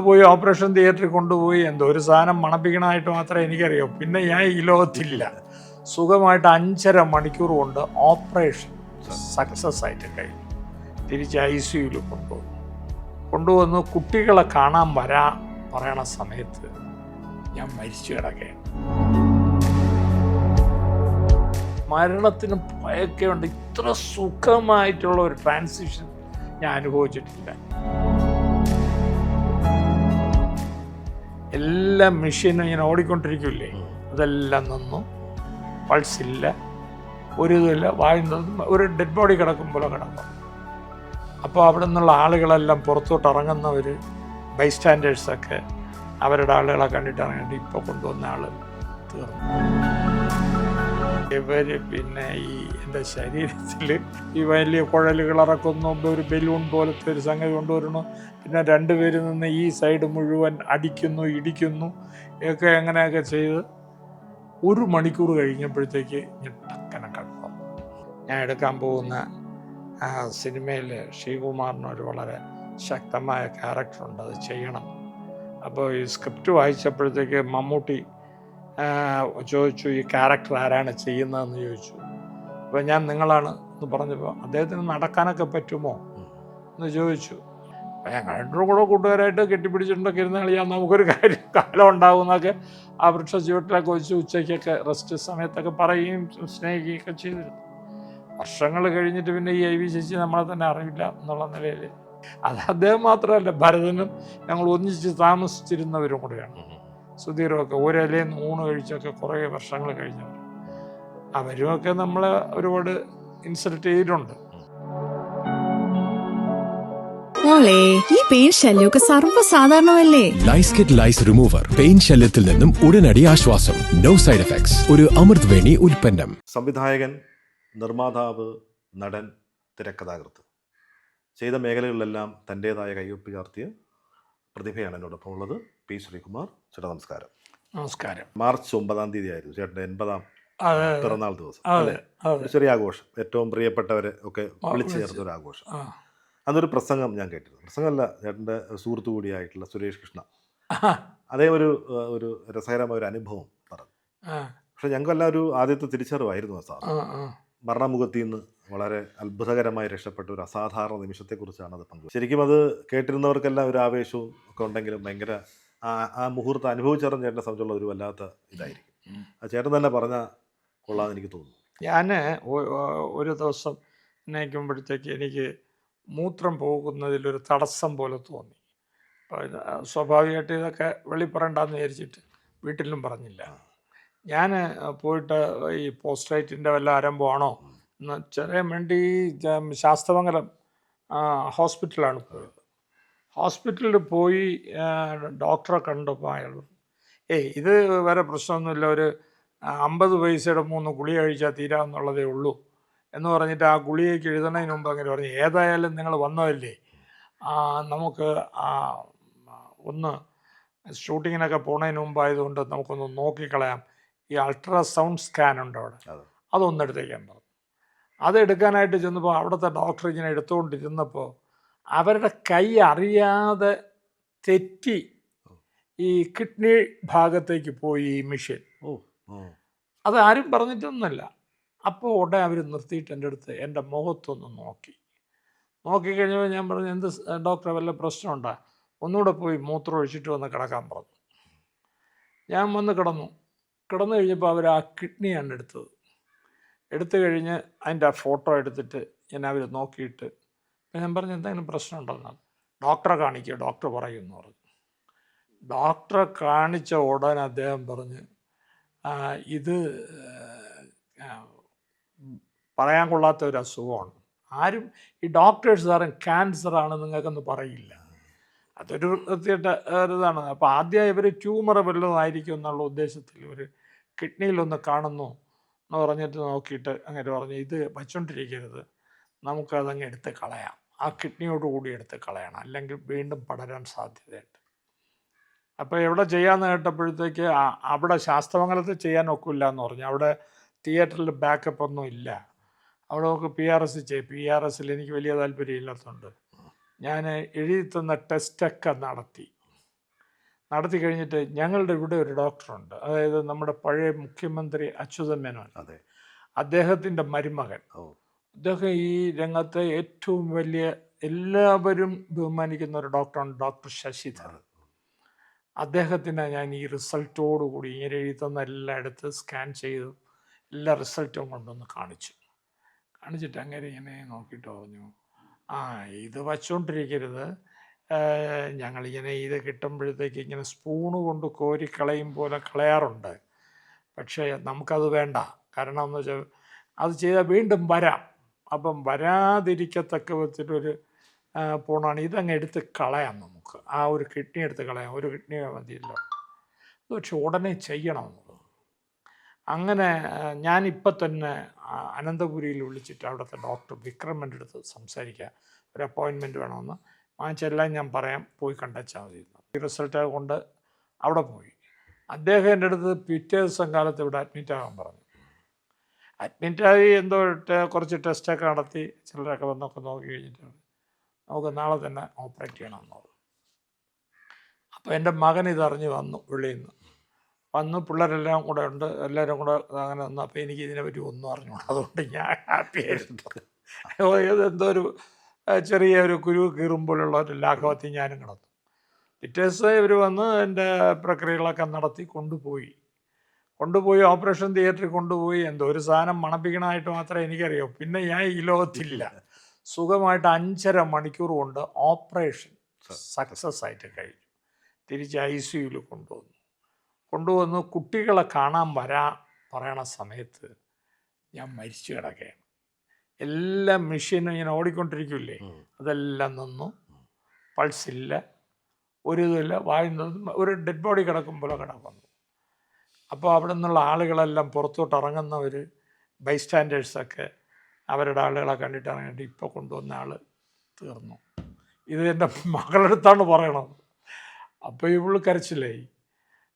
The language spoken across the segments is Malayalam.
പോയി ഓപ്പറേഷൻ തിയേറ്ററിൽ കൊണ്ടുപോയി എന്തോ ഒരു സാധനം മണപ്പിക്കണമായിട്ട് മാത്രമേ എനിക്കറിയൂ. പിന്നെ ഞാൻ ഈ ലോകത്തില്ല. സുഖമായിട്ട് 5.5 മണിക്കൂർ കൊണ്ട് ഓപ്പറേഷൻ സക്സസ് ആയിട്ട് കഴിഞ്ഞു. തിരിച്ച് ICUയിൽ കൊണ്ടുവന്ന് കുട്ടികളെ കാണാൻ പറയണ സമയത്ത് ഞാൻ മരിച്ചു കിടക്കുകയാണ്. മരണത്തിന് ഭയമൊക്കെ ഉണ്ട്. ഇത്ര സുഖമായിട്ടുള്ള ഒരു ട്രാൻസിഷൻ ഞാൻ അനുഭവിച്ചിട്ടില്ല. എല്ലാ മെഷീനും ഇങ്ങനെ ഓടിക്കൊണ്ടിരിക്കില്ലേ, അതെല്ലാം നിന്നു. പൾസില്ല, ഒരു ഇതുമില്ല. ഒരു ഡെഡ് ബോഡി കിടക്കും പോലെ കിടക്കും. അപ്പോൾ അവിടെ നിന്നുള്ള ആളുകളെല്ലാം പുറത്തോട്ട് ഇറങ്ങുന്നവർ, ബൈസ്റ്റാൻഡേഴ്സൊക്കെ അവരുടെ ആളുകളെ കണ്ടിട്ട് ഇറങ്ങിയിട്ട് ഇപ്പോൾ കൊണ്ടുവന്ന ആൾ തീർന്നു. ഇവർ പിന്നെ എൻ്റെ ശരീരത്തിൽ ഈ വലിയ കുഴലുകൾ ഇറക്കുന്നു, ഒരു ബലൂൺ പോലത്തെ ഒരു സംഗതി കൊണ്ടുവരുന്നു. പിന്നെ 2 പേര് നിന്ന് ഈ സൈഡ് മുഴുവൻ അടിക്കുന്നു, ഇടിക്കുന്നു ഒക്കെ. അങ്ങനെയൊക്കെ ചെയ്ത് 1 മണിക്കൂർ കഴിഞ്ഞപ്പോഴത്തേക്ക് ഞാൻ ടക്കനെ കിടന്നു. ഞാൻ എടുക്കാൻ പോകുന്ന സിനിമയിൽ ശ്രീകുമാറിനൊരു വളരെ ശക്തമായ ക്യാരക്ടറുണ്ട്, അത് ചെയ്യണം. അപ്പോൾ ഈ സ്ക്രിപ്റ്റ് വായിച്ചപ്പോഴത്തേക്ക് മമ്മൂട്ടി ചോദിച്ചു, ഈ ക്യാരക്ടർ ആരാണ് ചെയ്യുന്നതെന്ന് ചോദിച്ചു. അപ്പോൾ ഞാൻ നിങ്ങളാണ് എന്ന് പറഞ്ഞപ്പോൾ, അദ്ദേഹത്തിന് നടക്കാനൊക്കെ പറ്റുമോ എന്ന് ചോദിച്ചു. അപ്പോൾ ഞങ്ങൾ 2 കൂടെ കൂട്ടുകാരായിട്ട് കെട്ടിപ്പിടിച്ചിട്ടൊക്കെ ഇരുന്ന് കളിയാൽ നമുക്കൊരു കാലം ഉണ്ടാകുമെന്നൊക്കെ ആ വൃക്ഷ ചുവട്ടിലൊക്കെ വെച്ച് ഉച്ചയ്ക്കൊക്കെ റെസ്റ്റ് സമയത്തൊക്കെ പറയുകയും സ്നേഹിക്കുകയൊക്കെ ചെയ്തിരുന്നു. വർഷങ്ങൾ കഴിഞ്ഞിട്ട് പിന്നെ ഈ IV ചേച്ചി നമ്മളെ തന്നെ അറിയില്ല എന്നുള്ള നിലയിൽ. അത് അദ്ദേഹം മാത്രമല്ല, ഭരതനും ഞങ്ങൾ ഒന്നിച്ച് താമസിച്ചിരുന്നവരും കൂടെയാണ്. സുധീറുമൊക്കെ ഒരിലയിൽ ഊണ് കഴിച്ചൊക്കെ കുറേ വർഷങ്ങൾ കഴിഞ്ഞവർ. അവരുമൊക്കെ നമ്മളെ ഒരുപാട് ഇൻസൾട്ട് ചെയ്തിട്ടുണ്ട്. ഈ പെയിൻ ശല്യമൊക്കെ സർവ്വസാധാരണമല്ലേ? ലൈസ്കിറ്റ് ലൈസ് റിമൂവർ പെയിൻ ശല്യത്തിൽ നിന്നും ഉടനടി ആശ്വാസം. No side effects. ഒരു അമൃത് വേണി ഉൽപ്പന്നം. സംവിധായകൻ, നിർമ്മാതാവ്, നടൻ, തിരക്കഥാകൃത്ത് ചെയ്ത മേഖലകളിലെല്ലാം തൻ്റേതായ കയ്യൊപ്പ് ചാർത്തിയ പ്രതിഭയാണ് എന്നോടൊപ്പം ഉള്ളത്. P. ശ്രീകുമാർ. ചേട്ടാ നമസ്കാരം. നമസ്കാരം. മാർച്ച് 9-ാം തീയതി ആയിരുന്നു ചേട്ടൻ്റെ 80-ാം പിറന്നാൾ ദിവസം. ചെറിയ ആഘോഷം, ഏറ്റവും പ്രിയപ്പെട്ടവരെ ഒക്കെ വിളിച്ചു ചേർത്ത ഒരു ആഘോഷം. അതൊരു പ്രസംഗം ഞാൻ കേട്ടിരുന്നു. പ്രസംഗമല്ല, ചേട്ടൻ്റെ സുഹൃത്തു കൂടിയായിട്ടുള്ള സുരേഷ് കൃഷ്ണ അതേ ഒരു രസകരമായ ഒരു അനുഭവം പറഞ്ഞു. പക്ഷെ ഞങ്ങൾക്കെല്ലാം ഒരു ആദ്യത്തെ തിരിച്ചറിവായിരുന്നു ആ സാധനം. മരണമുഖത്തിൽ നിന്ന് വളരെ അത്ഭുതകരമായി രക്ഷപ്പെട്ട ഒരു അസാധാരണ നിമിഷത്തെക്കുറിച്ചാണ് അത് പങ്കുവച്ചത്. ശരിക്കും അത് കേട്ടിരുന്നവർക്കെല്ലാം ഒരു ആവേശവും ഒക്കെ ഉണ്ടെങ്കിലും ഭയങ്കര ആ മുഹൂർത്തം അനുഭവിച്ചറിഞ്ഞ ചേട്ടനെ സംബന്ധിച്ചുള്ള ഒരു വല്ലാത്ത ഇതായിരിക്കും. ആ ചേട്ടൻ തന്നെ പറഞ്ഞാൽ കൊള്ളാമെന്ന് എനിക്ക് തോന്നുന്നു. ഞാൻ ഒരു ദിവസം നയിക്കുമ്പോഴത്തേക്ക് എനിക്ക് മൂത്രം പോകുന്നതിലൊരു തടസ്സം പോലെ തോന്നി. സ്വാഭാവികമായിട്ട് ഇതൊക്കെ വെളിപ്പറണ്ടെന്ന് വിചാരിച്ചിട്ട് വീട്ടിലും പറഞ്ഞില്ല. ഞാൻ പോയിട്ട് ഈ പോസ്റ്റ്റൈറ്റിൻ്റെ വല്ല ആരംഭമാണോ എന്ന് ചെറിയാൻ വേണ്ടി ശാസ്തമംഗലം ഹോസ്പിറ്റലാണ് പോയത്. ഹോസ്പിറ്റലിൽ പോയി ഡോക്ടറെ കണ്ടപ്പോൾ അയാൾ ഇത് വേറെ പ്രശ്നമൊന്നുമില്ല, ഒരു 50 പൈസയുടെ 3 ഗുളിക കഴിച്ചാൽ തീരാമെന്നുള്ളതേ ഉള്ളൂ എന്ന് പറഞ്ഞിട്ട് ആ ഗുളികയ്ക്ക് എഴുതണതിന് മുമ്പ് അങ്ങനെ പറഞ്ഞു, ഏതായാലും നിങ്ങൾ വന്നതല്ലേ, നമുക്ക് ഒന്ന് ഷൂട്ടിങ്ങിനൊക്കെ പോണതിന് മുമ്പായതുകൊണ്ട് നമുക്കൊന്ന് നോക്കിക്കളയാം, ഈ അൾട്രാസൗണ്ട് സ്കാൻ ഉണ്ട് അവിടെ, അതൊന്നെടുത്തേക്കാൻ പറഞ്ഞു. അതെടുക്കാനായിട്ട് ചെന്നപ്പോൾ അവിടുത്തെ ഡോക്ടർ ഇങ്ങനെ എടുത്തുകൊണ്ടിരുന്നപ്പോൾ അവരുടെ കൈ അറിയാതെ തെറ്റി ഈ കിഡ്നി ഭാഗത്തേക്ക് പോയി ഈ മെഷീൻ. അത് ആരും പറഞ്ഞിട്ടൊന്നുമല്ല. അപ്പോൾ ഉടനെ അവർ നിർത്തിയിട്ട് എൻ്റെ അടുത്ത് എൻ്റെ മുഖത്തൊന്ന് നോക്കിക്കഴിഞ്ഞപ്പോൾ ഞാൻ പറഞ്ഞു, എന്ത് ഡോക്ടറെ വല്ല പ്രശ്നമുണ്ടോ, ഒന്നുകൂടെ പോയി മൂത്രം ഒഴിച്ചിട്ട് വന്ന് കിടക്കാൻ പറഞ്ഞു. ഞാൻ വന്ന് കിടന്നു കഴിഞ്ഞപ്പോൾ അവർ ആ കിഡ്നിയാണ് എടുത്തു കഴിഞ്ഞ് അതിൻ്റെ ആ ഫോട്ടോ എടുത്തിട്ട് ഞാൻ അവർ നോക്കിയിട്ട് ഞാൻ പറഞ്ഞു, എന്തെങ്കിലും പ്രശ്നമുണ്ടെന്നാണ്. ഡോക്ടറെ കാണിക്കുക, ഡോക്ടർ പറയുമെന്ന് പറഞ്ഞു. ഡോക്ടറെ കാണിച്ച ഉടനെ അദ്ദേഹം പറഞ്ഞ്, ഇത് പറയാൻ കൊള്ളാത്ത ഒരു അസുഖമാണ്, ആരും ഈ ഡോക്ടേഴ്സ് ആരും ക്യാൻസറാണ് നിങ്ങൾക്കൊന്ന് പറയില്ല. അതൊരു വൃത്തിയായിട്ട് ഒരിതാണ്. അപ്പോൾ ആദ്യം ഇവർ ട്യൂമർ വല്ലതുമായിരിക്കും എന്നുള്ള ഉദ്ദേശത്തിൽ ഒരു കിഡ്നിയിലൊന്ന് കാണുന്നു എന്ന് പറഞ്ഞിട്ട് നോക്കിയിട്ട് അങ്ങനെ പറഞ്ഞു, ഇത് വച്ചുകൊണ്ടിരിക്കരുത്, നമുക്കതങ്ങ് എടുത്ത് കളയാം, ആ കിഡ്നിയോട് കൂടി എടുത്ത് കളയണം, അല്ലെങ്കിൽ വീണ്ടും പടരാൻ സാധ്യതയുണ്ട്. അപ്പോൾ എവിടെ ചെയ്യാമെന്ന് കേട്ടപ്പോഴത്തേക്ക് അവിടെ ശാസ്തമംഗലത്ത് ചെയ്യാൻ ഒക്കില്ല എന്ന് പറഞ്ഞു. അവിടെ തിയേറ്ററിൽ ബാക്കപ്പ് ഒന്നും ഇല്ല. അവിടെ നമുക്ക് PRS ചെയ്യും. PRSൽ എനിക്ക് വലിയ താല്പര്യമില്ലാത്തതുകൊണ്ട് ഞാൻ എഴുതി തന്ന ടെസ്റ്റൊക്കെ നടത്തി. നടത്തി കഴിഞ്ഞിട്ട് ഞങ്ങളുടെ ഇവിടെ ഒരു ഡോക്ടറുണ്ട്, അതായത് നമ്മുടെ പഴയ മുഖ്യമന്ത്രി അച്യുതൻ മേനോൻ, അതെ. അദ്ദേഹത്തിൻ്റെ മരുമകൻ. ഓ. അദ്ദേഹം ഈ രംഗത്തെ ഏറ്റവും വലിയ എല്ലാവരും ബഹുമാനിക്കുന്ന ഒരു ഡോക്ടറാണ് ഡോക്ടർ ശശിധർ. അദ്ദേഹത്തിന് ഞാൻ ഈ റിസൾട്ടോടുകൂടി ഇങ്ങനെ എഴുതുന്ന എല്ലാം എടുത്ത് സ്കാൻ ചെയ്തു എല്ലാ റിസൾട്ടും കൊണ്ടൊന്ന് കാണിച്ചിട്ട് അങ്ങനെ ഇങ്ങനെ നോക്കിയിട്ട് പറഞ്ഞു, ആ ഇത് വച്ചുകൊണ്ടിരിക്കരുത്, ഞങ്ങളിങ്ങനെ ഇത് കിട്ടുമ്പോഴത്തേക്ക് ഇങ്ങനെ സ്പൂണ് കൊണ്ട് കോരി കളയും പോലെ കളയാറുണ്ട്, പക്ഷേ നമുക്കത് വേണ്ട. കാരണം എന്ന് വെച്ചാൽ അത് ചെയ്താൽ വീണ്ടും വരാം. അപ്പം വരാതിരിക്കത്തക്ക വിധത്തിലൊരു പോണാണ്. ഇതങ്ങ് എടുത്ത് കളയാം, നമുക്ക് ആ ഒരു കിഡ്നി എടുത്ത് കളയാം, ഒരു കിഡ്നി മതിയല്ലോ. പക്ഷെ ഉടനെ ചെയ്യണം. അങ്ങനെ ഞാനിപ്പം തന്നെ അനന്തപുരിയിൽ വിളിച്ചിട്ട് അവിടുത്തെ ഡോക്ടർ വിക്രമൻ്റെ അടുത്ത് സംസാരിക്കുക, ഒരു അപ്പോയിൻമെൻറ്റ് വേണമെന്ന് വാങ്ങിച്ചെല്ലാം ഞാൻ പറയാം, പോയി കണ്ടെച്ചാൽ മതി. ഈ റിസൾട്ട് കൊണ്ട് അവിടെ പോയി. അദ്ദേഹം എൻ്റെ അടുത്ത് പിറ്റേ ദിവസം കാലത്ത് ഇവിടെ അഡ്മിറ്റാകാൻ പറഞ്ഞു. അഡ്മിറ്റായി എന്തോ കുറച്ച് ടെസ്റ്റൊക്കെ നടത്തി ചിലരൊക്കെ വന്നൊക്കെ നോക്കി കഴിഞ്ഞിട്ടാണ് നമുക്ക് നാളെ തന്നെ ഓപ്പറേറ്റ് ചെയ്യണമെന്ന് പറഞ്ഞു. അപ്പോൾ എൻ്റെ മകൻ ഇതറിഞ്ഞ് വന്നു, വെളിയിൽ നിന്ന് വന്നു, പിള്ളേരെല്ലാം കൂടെ ഉണ്ട്, എല്ലാവരും കൂടെ അങ്ങനെ വന്നു. അപ്പോൾ എനിക്ക് ഇതിനെപ്പറ്റി ഒന്നും അറിഞ്ഞൂടാ, അതുകൊണ്ട് ഞാൻ ഹാപ്പി ആയിരുന്നു. എന്തോ ഒരു ചെറിയൊരു കുരു കീറുമ്പോഴുള്ള ഒരു ലാഘവത്തിൽ ഞാനും കിടന്നു. പിറ്റേ ദിവസം ഇവർ വന്ന് എൻ്റെ പ്രക്രിയകളൊക്കെ നടത്തി കൊണ്ടുപോയി ഓപ്പറേഷൻ തിയേറ്ററിൽ കൊണ്ടുപോയി. എന്തോ ഒരു സാധനം മണപ്പിക്കണമായിട്ട് മാത്രമേ എനിക്കറിയൂ. പിന്നെ ഞാൻ ഈ ലോകത്തില്ല. സുഖമായിട്ട് 5.5 മണിക്കൂർ കൊണ്ട് ഓപ്പറേഷൻ സക്സസ് ആയിട്ട് കഴിഞ്ഞു. തിരിച്ച് ICUയിൽ കൊണ്ടുവന്നു കുട്ടികളെ കാണാൻ പറയണ സമയത്ത് ഞാൻ മരിച്ചു കിടക്കുകയാണ്. എല്ലാ മെഷീനും ഇങ്ങനെ ഓടിക്കൊണ്ടിരിക്കില്ലേ, അതെല്ലാം നിന്നു, പൾസില്ല, ഒരു ഇതില്ല, ഒരു ഡെഡ് ബോഡി കിടക്കും പോലെ കിടക്കുന്നു. അപ്പോൾ അവിടെ നിന്നുള്ള ആളുകളെല്ലാം പുറത്തോട്ട് ഇറങ്ങുന്നവർ ബൈസ്റ്റാൻഡേഴ്സൊക്കെ അവരുടെ ആളുകളെ കണ്ടിട്ട് ഇറങ്ങിയിട്ട് ഇപ്പോൾ കൊണ്ടുവന്ന ആൾ തീർന്നു. ഇത് എൻ്റെ മകളടുത്താണ് പറയണത്. അപ്പോൾ ഇവള് കരച്ചില്ലായി.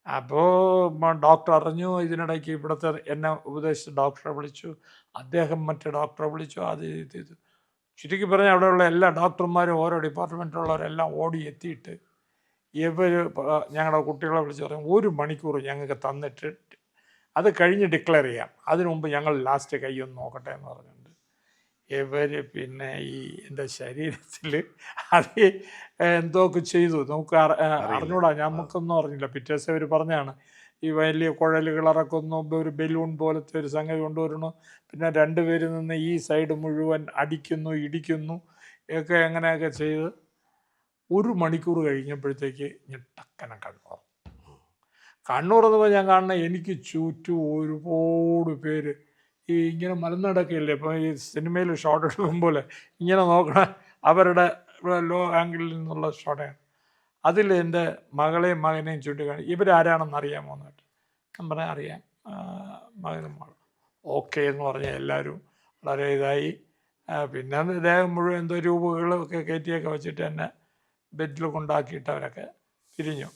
അപ്പോൾ ഡോക്ടർ അറിഞ്ഞു. ഇതിനിടയ്ക്ക് ഇവിടുത്തെ എന്നെ ഉപദേശിച്ച ഡോക്ടറെ വിളിച്ചു, അദ്ദേഹം മറ്റേ ഡോക്ടറെ വിളിച്ചു. അത് ഇത് ചുരുക്കി പറഞ്ഞാൽ അവിടെയുള്ള എല്ലാ ഡോക്ടർമാരും ഓരോ ഡിപ്പാർട്ട്മെൻറ്റിലുള്ളവരെല്ലാം ഓടി എത്തിയിട്ട് ഇവർ ഞങ്ങളുടെ കുട്ടികളെ വിളിച്ച് പറയും 1 മണിക്കൂർ ഞങ്ങൾക്ക് തന്നിട്ട് അത് കഴിഞ്ഞ് ഡിക്ലെയർ ചെയ്യാം, അതിനു മുമ്പ് ഞങ്ങൾ ലാസ്റ്റ് കൈയൊന്ന് നോക്കട്ടെ എന്ന് പറഞ്ഞിട്ടുണ്ട്. ഇവർ പിന്നെ ഈ എൻ്റെ ശരീരത്തിൽ അത് എന്തൊക്കെ ചെയ്തു നമുക്ക് അറിഞ്ഞൂടാ, നമുക്കൊന്നും അറിഞ്ഞില്ല. പിറ്റേ ദിവസം ഇവർ പറഞ്ഞാണ് ഈ വലിയ കുഴലുകൾ ഇറക്കുന്നു, ഒരു ബലൂൺ പോലത്തെ ഒരു സംഗതി കൊണ്ടുവരണം, പിന്നെ 2 പേര് നിന്ന് ഈ സൈഡ് മുഴുവൻ അടിക്കുന്നു ഇടിക്കുന്നു ഒക്കെ അങ്ങനെയൊക്കെ ചെയ്ത് 1 മണിക്കൂർ കഴിഞ്ഞപ്പോഴത്തേക്ക് ഞാൻ ടക്കനെ കണ്ണൂറന്നപ്പോൾ ഞാൻ കാണുന്ന എനിക്ക് ചുറ്റും ഒരുപാട് പേര് ഈ ഇങ്ങനെ മലനടക്കയില്ലേ, ഇപ്പോൾ ഈ സിനിമയിൽ ഷോട്ട് എടുക്കും പോലെ ഇങ്ങനെ നോക്കണ അവരുടെ ലോ ആംഗിളിൽ നിന്നുള്ള ഷോട്ടാണ്. അതിൽ എൻ്റെ മകളെയും മകനെയും ചൂണ്ടിക്കാണി, ഇവരാരാണെന്ന് അറിയാമോ എന്നിട്ട് ഞാൻ പറയാൻ അറിയാം, മകനും മകളും. ഓക്കെ എന്ന് പറഞ്ഞാൽ എല്ലാവരും വളരെ ഇതായി. പിന്നെ ദേഹം മുഴുവൻ എന്തോ രൂപകളൊക്കെ കയറ്റിയൊക്കെ വെച്ചിട്ട് എന്നെ ബെഡിൽ കൊണ്ടാക്കിയിട്ട് അവരൊക്കെ പിരിഞ്ഞു.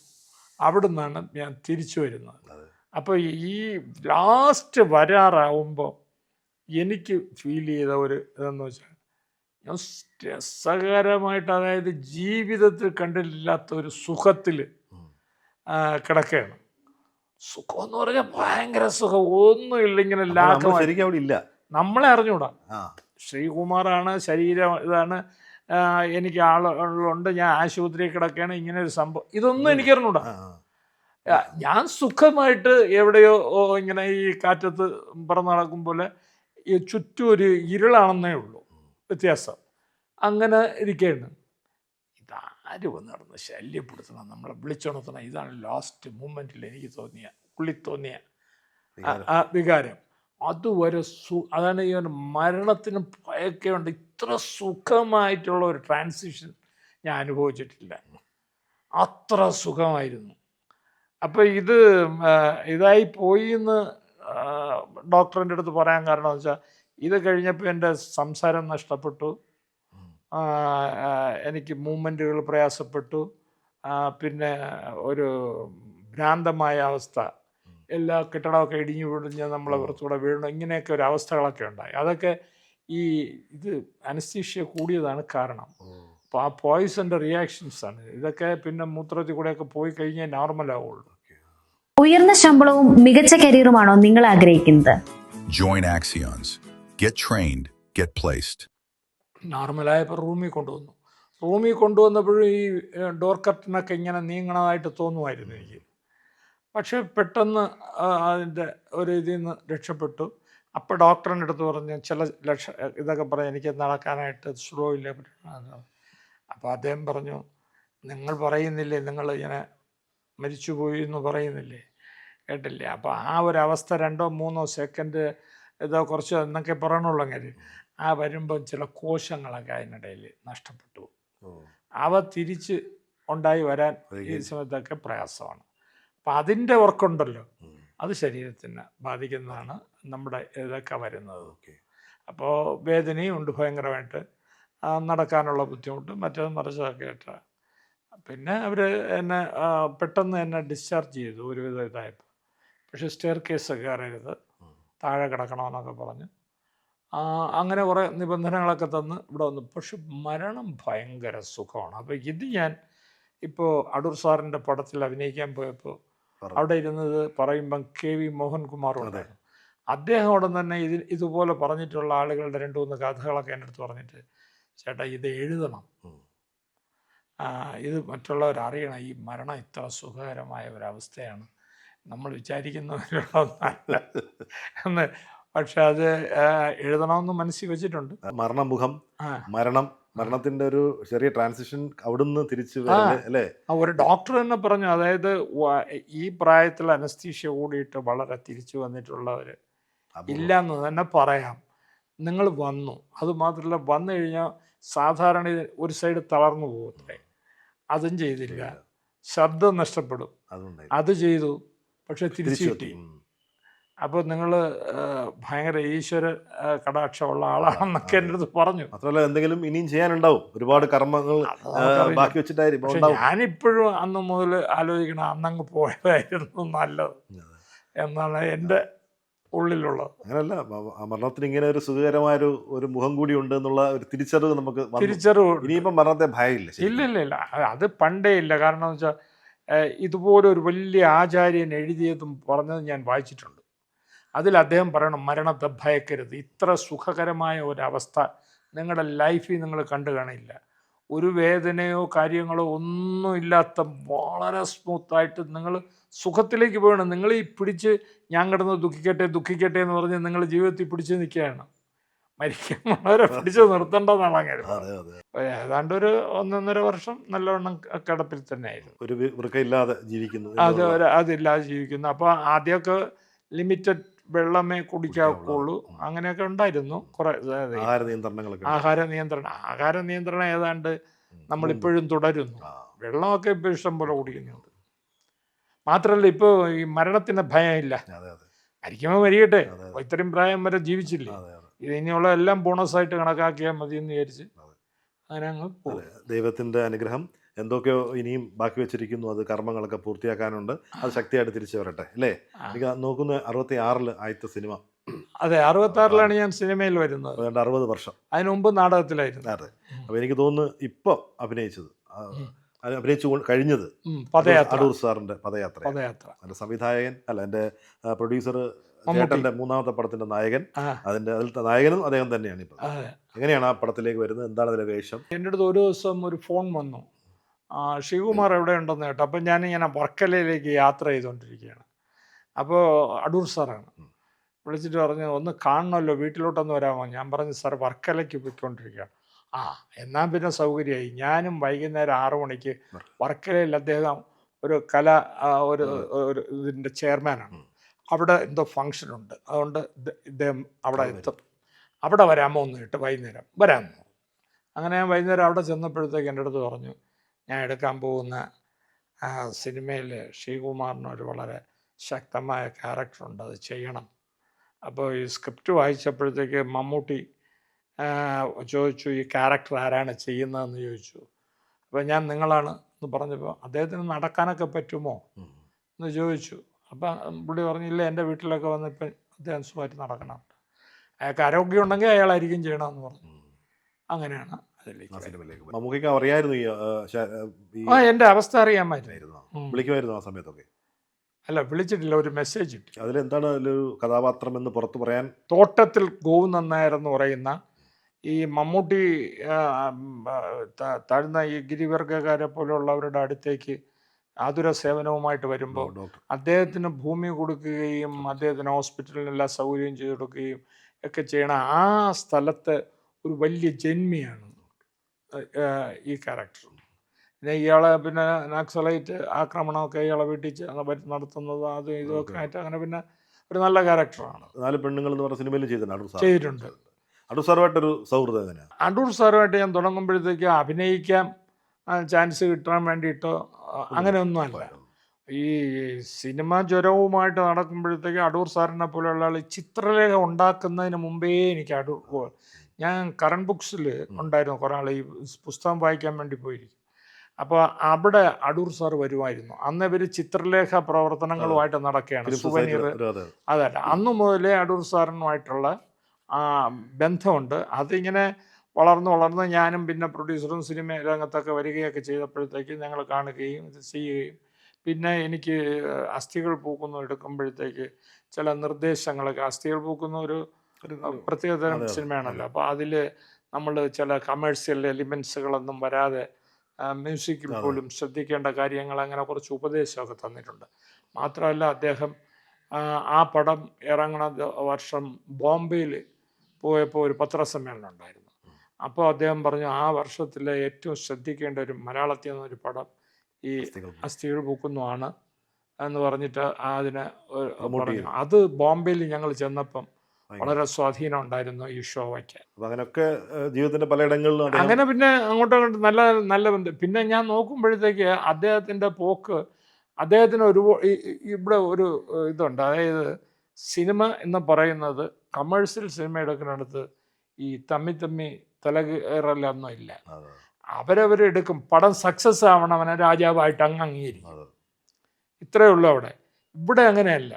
അവിടെ നിന്നാണ് ഞാൻ തിരിച്ചു വരുന്നത്. അപ്പോൾ ഈ ലാസ്റ്റ് വരാറാവുമ്പോൾ എനിക്ക് ഫീൽ ചെയ്ത ഒരു ഇതെന്ന് വെച്ചാൽ ഞാൻ രസകരമായിട്ട്, അതായത് ജീവിതത്തിൽ കണ്ടിട്ടില്ലാത്ത ഒരു സുഖത്തിൽ കിടക്കുകയാണ്. സുഖം എന്ന് പറഞ്ഞാൽ ഭയങ്കര സുഖം, ഒന്നുമില്ല, ഇങ്ങനെ ലാഘവം. നമ്മളെ അറിഞ്ഞൂടാ. ശ്രീകുമാറാണ്, ശരീരം ഇതാണ്, എനിക്ക് ആളുകളുണ്ട്, ഞാൻ ആശുപത്രിയിൽ കിടക്കുകയാണ്, ഇങ്ങനെ ഒരു സംഭവം, ഇതൊന്നും എനിക്കറിഞ്ഞൂടാ. ഞാൻ സുഖമായിട്ട് എവിടെയോ ഇങ്ങനെ ഈ കാറ്റത്ത് പറന്ന് നടക്കും പോലെ, ഈ ചുറ്റും ഒരു ഇരുളാണെന്നേ ഉള്ളൂ വ്യത്യാസം. അങ്ങനെ ഇരിക്കുകയാണ്. ഇതാര് വന്ന് നടന്ന് ശല്യപ്പെടുത്തണം, നമ്മളെ വിളിച്ചുണർത്തണം, ഇതാണ് ലാസ്റ്റ് മൂമെൻറ്റിൽ എനിക്ക് തോന്നിയ വികാരം. അതുവരെ അതാണ് ഈ മരണത്തിന് ഭയമൊക്കെ ഉണ്ട്. ഇത്ര സുഖമായിട്ടുള്ള ഒരു ട്രാൻസിഷൻ ഞാൻ അനുഭവിച്ചിട്ടില്ല, അത്ര സുഖമായിരുന്നു. അപ്പോൾ ഇതായി പോയി എന്ന് ഡോക്ടറിൻ്റെ അടുത്ത് പറയാൻ കാരണം എന്ന് വെച്ചാൽ, ഇത് കഴിഞ്ഞപ്പോൾ എൻ്റെ സംസാരം നഷ്ടപ്പെട്ടു, എനിക്ക് മൂവ്മെൻറ്റുകൾ പ്രയാസപ്പെട്ടു, പിന്നെ ഒരു ഭ്രാന്തമായ അവസ്ഥ, എല്ലാ കെട്ടിടമൊക്കെ ഇടിഞ്ഞു വീടിഞ്ഞ് നമ്മളെ പുറത്തുകൂടെ വീഴണം, ഇങ്ങനെയൊക്കെ ഒരു അവസ്ഥകളൊക്കെ ഉണ്ടായി. അതൊക്കെ ഇത് അനസ്തീഷ്യ കൂടിയതാണ് കാരണം. അപ്പോൾ ആ പോയിസൻ്റെ റിയാക്ഷൻസാണ് ഇതൊക്കെ. പിന്നെ മൂത്രത്തിൽ കൂടെയൊക്കെ പോയി കഴിഞ്ഞാൽ നോർമലാവുള്ളൂ. ഉയർന്ന ശമ്പളവും മികച്ച കരിയറുമാണോ നിങ്ങൾ ആഗ്രഹിക്കുന്നത്? Join Axions. Get trained, get placed. നോർമലായപ്പോൾ റൂമിൽ കൊണ്ടുവന്നപ്പോഴും ഈ ഡോർ കർട്ടനൊക്കെ ഇങ്ങനെ നീങ്ങണതായിട്ട് തോന്നുമായിരുന്നു എനിക്ക്. പക്ഷേ പെട്ടെന്ന് അതിൻ്റെ ഒരു ഇതിൽ നിന്ന് രക്ഷപ്പെട്ടു. അപ്പോൾ ഡോക്ടറിൻ്റെ അടുത്ത് പറഞ്ഞ് ചില ഇതൊക്കെ പറഞ്ഞ് എനിക്ക് നടക്കാനായിട്ട് സ്ലോ ഇല്ല പറ്റുന്ന. അപ്പോൾ അദ്ദേഹം പറഞ്ഞു, നിങ്ങൾ പറയുന്നില്ലേ, നിങ്ങൾ ഇങ്ങനെ മരിച്ചുപോയി എന്ന് പറയുന്നില്ലേ, കേട്ടില്ലേ? അപ്പോൾ ആ ഒരവസ്ഥ 2-3 സെക്കൻഡ് ഇതോ കുറച്ച് എന്നൊക്കെ പറയണുള്ളൂ. അങ്ങനെ ആ വരുമ്പം ചില കോശങ്ങളൊക്കെ അതിനിടയിൽ നഷ്ടപ്പെട്ടു. അവ തിരിച്ച് ഉണ്ടായി വരാൻ ഈ സമയത്തൊക്കെ പ്രയാസമാണ്. അപ്പം അതിൻ്റെ വർക്കുണ്ടല്ലോ, അത് ശരീരത്തിന് ബാധിക്കുന്നതാണ് നമ്മുടെ ഇതൊക്കെ വരുന്നത്. അപ്പോൾ വേദനയും ഉണ്ട് ഭയങ്കരമായിട്ട്, നടക്കാനുള്ള ബുദ്ധിമുട്ട്, മറ്റേത് മറിച്ചതൊക്കെ ആയിട്ട്. പിന്നെ അവർ എന്നെ പെട്ടെന്ന് എന്നെ ഡിസ്ചാർജ് ചെയ്തു ഒരുവിധം ഇതായപ്പോൾ. പക്ഷേ സ്റ്റെയർ കേസ് കയറരുത്, താഴെ കിടക്കണമെന്നൊക്കെ പറഞ്ഞ് അങ്ങനെ കുറേ നിബന്ധനകളൊക്കെ തന്ന് ഇവിടെ വന്നു. പക്ഷെ മരണം ഭയങ്കര സുഖമാണ്. അപ്പോൾ ഇത് ഞാൻ ഇപ്പോൾ അടൂർ സാറിൻ്റെ പടത്തിൽ അഭിനയിക്കാൻ പോയപ്പോൾ അവിടെ ഇരുന്നത് പറയുമ്പം KV മോഹൻകുമാർ ഉണ്ടായിരുന്നു. അദ്ദേഹം അവിടെ തന്നെ ഇതുപോലെ പറഞ്ഞിട്ടുള്ള ആളുകളുടെ 2-3 കഥകളൊക്കെ എൻ്റെ അടുത്ത് പറഞ്ഞിട്ട്, ചേട്ടാ ഇത് എഴുതണം, ഇത് മറ്റുള്ളവരറിയണം, ഈ മരണം ഇത്ര സുഖകരമായ ഒരവസ്ഥയാണ്, നമ്മൾ വിചാരിക്കുന്നവരുള്ള എന്ന്. പക്ഷെ അത് എഴുതണമെന്ന് മനസ്സിൽ വെച്ചിട്ടുണ്ട്. മരണമുഖം, മരണത്തിന്റെ ഒരു ചെറിയ ട്രാൻസിഷൻ അവിടുന്ന് തിരിച്ചു അല്ലേ. ഒരു ഡോക്ടർ തന്നെ പറഞ്ഞു, അതായത് ഈ പ്രായത്തിൽ അനസ്തീഷ്യ കൂടിയിട്ട് വളരെ തിരിച്ചു വന്നിട്ടുള്ളവർ ഇല്ല എന്ന് തന്നെ പറയാം. നിങ്ങൾ വന്നു, അതുമാത്രമല്ല വന്നു കഴിഞ്ഞാൽ സാധാരണ ഒരു സൈഡ് തളർന്നു പോകത്രേ, അതും ചെയ്തില്ല. ശബ്ദം നഷ്ടപ്പെടും, അത് ചെയ്തു, പക്ഷെ തിരിച്ചു കിട്ടി. അപ്പോൾ നിങ്ങൾ ഭയങ്കര ഈശ്വര കടാക്ഷമുള്ള ആളാണെന്നൊക്കെ എൻ്റെ അടുത്ത് പറഞ്ഞു. മാത്രമല്ല എന്തെങ്കിലും ഇനിയും ചെയ്യാനുണ്ടാവും, ഒരുപാട് കർമ്മങ്ങൾ ബാക്കി വെച്ചിട്ടായിരിക്കും. ഞാനിപ്പോഴും അന്ന് മുതൽ ആലോചിക്കണം, അന്നങ്ങ് പോയതായിരുന്നു നല്ലത് എന്നാണ് എൻ്റെ ഉള്ളിലുള്ളത്. അങ്ങനല്ല, മരണത്തിന് ഇങ്ങനെ ഒരു സുഖകരമായ ഒരു മുഖം കൂടി ഉണ്ട് എന്നുള്ള ഒരു തിരിച്ചറിവ് നമുക്ക് ഇനിയിപ്പം മരണത്തെ ഭയമില്ല. ഇല്ല, അത് പണ്ടേ ഇല്ല. കാരണം എന്ന് വെച്ചാൽ ഇതുപോലെ ഒരു വലിയ ആചാര്യൻ എഴുതിയതും പറഞ്ഞതും ഞാൻ വായിച്ചിട്ടുണ്ട്. അതിൽ അദ്ദേഹം പറയണം, മരണത്തെ ഭയക്കരുത്, ഇത്ര സുഖകരമായ ഒരവസ്ഥ നിങ്ങളുടെ ലൈഫിൽ നിങ്ങൾ കണ്ടു കാണില്ല. ഒരു വേദനയോ കാര്യങ്ങളോ ഒന്നും ഇല്ലാത്ത വളരെ സ്മൂത്തായിട്ട് നിങ്ങൾ സുഖത്തിലേക്ക് പോകണം. നിങ്ങൾ ഈ പിടിച്ച് ഞാൻ കിടന്ന് ദുഃഖിക്കട്ടെ എന്ന് പറഞ്ഞ് നിങ്ങൾ ജീവിതത്തിൽ പിടിച്ച് നിൽക്കുകയാണ്. മരിക്കുന്നവരെ പിടിച്ച് നിർത്തേണ്ടതാണ് അങ്ങനെ. ഏതാണ്ട് ഒരു 1.5 വർഷം നല്ലവണ്ണം കിടപ്പിൽ തന്നെ ആയിരുന്നു. ഒരു വൃക്കയില്ലാതെ ജീവിക്കുന്നു, അതില്ലാതെ ജീവിക്കുന്നു. അപ്പോൾ ആദ്യമൊക്കെ ലിമിറ്റഡ് വെള്ളമേ കുടിക്കാവുള്ളൂ, അങ്ങനെയൊക്കെ ഉണ്ടായിരുന്നു. കുറെ ആഹാര നിയന്ത്രണം ഏതാണ്ട് നമ്മളിപ്പോഴും തുടരുന്നു. വെള്ളമൊക്കെ ഇപ്പോൾ ഇഷ്ടം പോലെ കുടിക്കുന്നുണ്ട്. മാത്രമല്ല ഇപ്പോൾ ഈ മരണത്തിന് ഭയമില്ല. മരിക്കുമ്പോൾ മരിക്കട്ടെ, ഇത്രയും പ്രായം വരെ ജീവിച്ചില്ലേ, ഇത് ഇനിയുള്ള എല്ലാം ബോണസായിട്ട് കണക്കാക്കിയാൽ മതി എന്ന് വിചാരിച്ച് അങ്ങനെ അങ്ങ് പോകും. ദൈവത്തിൻ്റെ അനുഗ്രഹം എന്തൊക്കെയോ ഇനിയും ബാക്കി വെച്ചിരിക്കുന്നു, അത് കർമ്മങ്ങളൊക്കെ പൂർത്തിയാക്കാനുണ്ട്. അത് ശക്തിയായിട്ട് തിരിച്ചു വരട്ടെ അല്ലേ. എനിക്ക് നോക്കുന്ന 66 ആദ്യത്തെ സിനിമ. അതെ, 66 ഞാൻ സിനിമയിൽ വരുന്നത്. 60 വർഷം അതിന് മുമ്പ് നാടകത്തിലായിരുന്നു. അതെ. അപ്പോൾ എനിക്ക് തോന്നുന്നു ഇപ്പം അഭിനയിച്ചു കഴിഞ്ഞത് അടൂർ സാറിന്റെ പദയാത്ര. എൻ്റെ സംവിധായകൻ അല്ല, എൻ്റെ പ്രൊഡ്യൂസർ ചേട്ടൻ്റെ 3ാമത്തെ പടത്തിന്റെ നായകൻ. അതിലത്തെ നായകനും അദ്ദേഹം തന്നെയാണ്. ഇപ്പം എങ്ങനെയാണ് ആ പടത്തിലേക്ക് വരുന്നത്, എന്താണ് അതിലെ വേഷം? എൻ്റെ അടുത്ത് ഒരു ദിവസം ഒരു ഫോൺ വന്നു, ശ്രീകുമാർ എവിടെ ഉണ്ടെന്ന് കേട്ടോ. അപ്പം ഞാനിങ്ങനെ വർക്കലയിലേക്ക് യാത്ര ചെയ്തുകൊണ്ടിരിക്കുകയാണ്. അപ്പോൾ അടൂർ സാറാണ് വിളിച്ചിട്ട് പറഞ്ഞു, ഒന്ന് കാണണമല്ലോ, വീട്ടിലോട്ടൊന്ന് വരാമോ? ഞാൻ പറഞ്ഞു, സാർ വർക്കലയ്ക്ക് പോയിക്കൊണ്ടിരിക്കുകയാണ്. എന്നാൽ പിന്നെ സൗകര്യമായി. ഞാനും വൈകുന്നേരം 6 മണിക്ക് വർക്കലയിൽ അദ്ദേഹം ഒരു ഇതിൻ്റെ ചെയർമാനാണ്, അവിടെ എന്തോ ഫങ്ഷനുണ്ട്, അതുകൊണ്ട് ഇദ്ദേഹം അവിടെ എത്തും, അവിടെ വരാമോ എന്ന് കേട്ട് വൈകുന്നേരം വരാമോ. അങ്ങനെ ഞാൻ വൈകുന്നേരം അവിടെ ചെന്നപ്പോഴത്തേക്ക് എൻ്റെ അടുത്ത് പറഞ്ഞു, ഞാൻ എടുക്കാൻ പോകുന്ന സിനിമയിൽ ശ്രീകുമാറിനൊരു വളരെ ശക്തമായ ക്യാരക്ടറുണ്ട്, അത് ചെയ്യണം. അപ്പോൾ ഈ സ്ക്രിപ്റ്റ് വായിച്ചപ്പോഴത്തേക്ക് മമ്മൂട്ടി ചോദിച്ചു, ഈ ക്യാരക്ടർ ആരാണ് ചെയ്യുന്നതെന്ന് ചോദിച്ചു. അപ്പോൾ ഞാൻ നിങ്ങളാണ് എന്ന് പറഞ്ഞപ്പോൾ, അദ്ദേഹത്തിന് നടക്കാനൊക്കെ പറ്റുമോ എന്ന് ചോദിച്ചു. അപ്പം പുള്ളി പറഞ്ഞില്ല, എൻ്റെ വീട്ടിലൊക്കെ വന്നിപ്പോൾ അദ്ദേഹം സുഖമായിട്ട് നടക്കണം, അയാൾക്ക് ആരോഗ്യം ഉണ്ടെങ്കിൽ അയാളായിരിക്കും ചെയ്യണമെന്ന് പറഞ്ഞു. അങ്ങനെയാണ് അതിലേക്ക് ആ വരും. സിനിമയിലേക്ക് മമ്മൂക്കയ്ക്ക് അറിയായിരുന്നു ഈ എൻ്റെ അവസ്ഥ അറിയാമായിരുന്നു. വിളിക്കുമായിരുന്നു ആ സമയത്തൊക്കെ? അല്ല, വിളിച്ചിട്ടില്ല, ഒരു മെസ്സേജ് ഇട്ടു. അതിലെന്താണ് അതിലൊരു കഥാപാത്രം എന്ന് പുറത്ത് പറയാൻ? തോട്ടത്തിൽ ഗോവിന്ദൻ നായർ എന്ന് പറയുന്ന ഈ മമ്മൂട്ടി താഴ്ന്ന ഈ ഗിരിവർഗക്കാരെ പോലുള്ളവരുടെ അടുത്തേക്ക് ആതുര സേവനവുമായിട്ട് വരുമ്പോൾ ഡോക്ടർ അദ്ദേഹത്തിന് ഭൂമി കൊടുക്കുകയും അദ്ദേഹത്തിന് ഹോസ്പിറ്റലിന് എല്ലാ സൗകര്യവും ചെയ്തു കൊടുക്കുകയും ഒക്കെ ചെയ്യണ ആ സ്ഥലത്ത് ഒരു വലിയ ജന്മിയാണ് ഈ ക്യാരക്ടർ. പിന്നെ ഇയാളെ പിന്നെ നക്സലൈറ്റ് ആക്രമണമൊക്കെ ഇയാളെ വീട്ടിൽ നടത്തുന്നത് അതും ഇതൊക്കെ ആയിട്ട് അങ്ങനെ പിന്നെ ഒരു നല്ല ക്യാരക്ടറാണ്. 4 പെണ്ണുങ്ങൾ എന്ന് പറഞ്ഞ സിനിമയിൽ ചെയ്തിട്ടുണ്ട്. അടൂർ സാറുമായിട്ടൊരു സൗഹൃദം എങ്ങനെയാണ്? അടൂർ സാറുമായിട്ട് ഞാൻ തുടങ്ങുമ്പോഴത്തേക്ക് അഭിനയിക്കാൻ ചാൻസ് കിട്ടാൻ വേണ്ടിയിട്ടോ അങ്ങനെയൊന്നുമല്ല. ഈ സിനിമ ജ്വരവുമായിട്ട് നടക്കുമ്പോഴത്തേക്ക് അടൂർ സാറിനെ പോലെയുള്ള ആൾ ചിത്രലേഖ ഉണ്ടാക്കുന്നതിന് മുമ്പേ എനിക്ക് ഞാൻ കറണ്ട് ബുക്സിൽ ഉണ്ടായിരുന്നു കുറേ ആൾ ഈ പുസ്തകം വായിക്കാൻ വേണ്ടി പോയിരിക്കും. അപ്പോൾ അവിടെ അടൂർ സാർ വരുമായിരുന്നു. അന്ന് ഇവർ ചിത്രലേഖ പ്രവർത്തനങ്ങളുമായിട്ട് നടക്കുകയാണ്. സുവനീർ അതല്ല, അന്ന് മുതലേ അടൂർ സാറിനുമായിട്ടുള്ള ബന്ധമുണ്ട്. അതിങ്ങനെ വളർന്ന് ഞാനും പിന്നെ പ്രൊഡ്യൂസറും സിനിമ രംഗത്തൊക്കെ വരികയൊക്കെ ചെയ്തപ്പോഴത്തേക്ക് ഞങ്ങൾ കാണുകയും ഇത് ചെയ്യുകയും പിന്നെ എനിക്ക് അസ്ഥികൾ പൂക്കുന്നു എടുക്കുമ്പോഴത്തേക്ക് ചില നിർദ്ദേശങ്ങളൊക്കെ, അസ്ഥികൾ പൂക്കുന്ന ഒരു പ്രത്യേകതരം സിനിമയാണല്ലോ, അപ്പോൾ അതിൽ നമ്മൾ ചില കമേഴ്സ്യൽ എലിമെൻസുകളൊന്നും വരാതെ മ്യൂസിക്കിൽ പോലും ശ്രദ്ധിക്കേണ്ട കാര്യങ്ങൾ അങ്ങനെ കുറച്ച് ഉപദേശമൊക്കെ തന്നിട്ടുണ്ട്. മാത്രമല്ല അദ്ദേഹം ആ പടം ഇറങ്ങുന്ന വർഷം ബോംബെയിൽ പോയപ്പോൾ ഒരു പത്രസമ്മേളനം ഉണ്ടായിരുന്നു. അപ്പോൾ അദ്ദേഹം പറഞ്ഞു ആ വർഷത്തിലെ ഏറ്റവും ശ്രദ്ധിക്കേണ്ട ഒരു മലയാളത്തിൽ നിന്നൊരു പടം ഈ അസ്ഥികൾ പൂക്കുന്നതാണ് എന്ന് പറഞ്ഞിട്ട് അതിന് പറഞ്ഞു. അത് ബോംബെയിൽ ഞങ്ങൾ ചെന്നപ്പം വളരെ സ്വാധീനം ഉണ്ടായിരുന്നു ഈ ഷോ വയ്ക്കാൻ. അങ്ങനെയൊക്കെ ജീവിതത്തിന്റെ പലയിടങ്ങളിലും അങ്ങനെ പിന്നെ അങ്ങോട്ടും നല്ല ബന്ധം. പിന്നെ ഞാൻ നോക്കുമ്പോഴത്തേക്ക് അദ്ദേഹത്തിൻ്റെ പോക്ക്, അദ്ദേഹത്തിന് ഇവിടെ ഒരു ഇതുണ്ട്. അതായത് സിനിമ എന്ന് പറയുന്നത് കമേഴ്സ്യൽ സിനിമ എടുക്കുന്നിടത്ത് ഈ തമ്മി തലകയറലൊന്നും ഇല്ല. അവരെടുക്കും, പടം സക്സസ് ആവണം, അവനെ രാജാവായിട്ട് അംഗീകരിക്കും, ഇത്രയേ ഉള്ളൂ അവിടെ. ഇവിടെ അങ്ങനെയല്ല.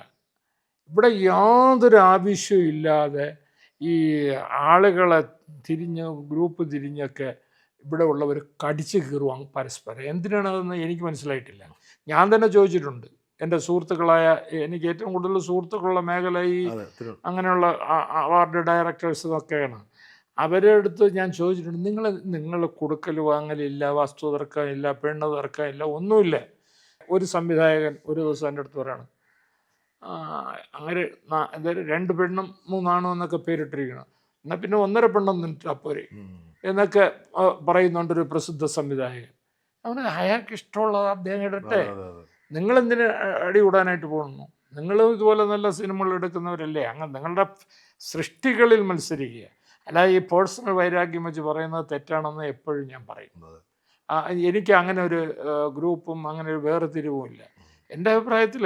ഇവിടെ യാതൊരു ആവശ്യവും ഇല്ലാതെ ഈ ആളുകളെ ഗ്രൂപ്പ് തിരിഞ്ഞൊക്കെ ഇവിടെ ഉള്ളവർ കടിച്ചു കീറുവാൻ പരസ്പരം. എന്തിനാണതെന്ന് എനിക്ക് മനസ്സിലായിട്ടില്ല. ഞാൻ തന്നെ ചോദിച്ചിട്ടുണ്ട്. എൻ്റെ സുഹൃത്തുക്കളായ, എനിക്ക് ഏറ്റവും കൂടുതൽ സുഹൃത്തുക്കളുള്ള മേഖല ഈ അങ്ങനെയുള്ള അവാർഡ് ഡയറക്ടേഴ്സൊക്കെയാണ്. അവരുടെ അടുത്ത് ഞാൻ ചോദിച്ചിട്ടുണ്ട്, നിങ്ങൾ കൊടുക്കൽ വാങ്ങലില്ല, വസ്തു തർക്കമില്ല, പെണ്ണ് തർക്കമില്ല, ഒന്നുമില്ല. ഒരു സംവിധായകൻ ഒരു ദിവസം എൻ്റെ അടുത്ത് പറയണം, അങ്ങനെ എന്തായാലും 2 പെണ്ണും 3 ആണും എന്നൊക്കെ പേരിട്ടിരിക്കണം, എന്നാൽ പിന്നെ 1.5 പെണ്ണെന്ന് പോരെ എന്നൊക്കെ പറയുന്നുണ്ടൊരു പ്രസിദ്ധ സംവിധായകൻ. അവന് അയാൾക്ക് ഇഷ്ടമുള്ളത് അദ്ദേഹം ഇടട്ടെ, നിങ്ങളെന്തിന് അടി കൂടാനായിട്ട് പോകുന്നു? നിങ്ങളും ഇതുപോലെ നല്ല സിനിമകൾ എടുക്കുന്നവരല്ലേ, അങ്ങനെ നിങ്ങളുടെ സൃഷ്ടികളിൽ മത്സരിക്കുക. അല്ലാതെ ഈ പേഴ്സണൽ വൈരാഗ്യം വെച്ച് പറയുന്നത് തെറ്റാണെന്ന് എപ്പോഴും ഞാൻ പറയുന്നത്. എനിക്ക് അങ്ങനെ ഒരു ഗ്രൂപ്പും അങ്ങനെ ഒരു വേർതിരിവും ഇല്ല. എൻ്റെ അഭിപ്രായത്തിൽ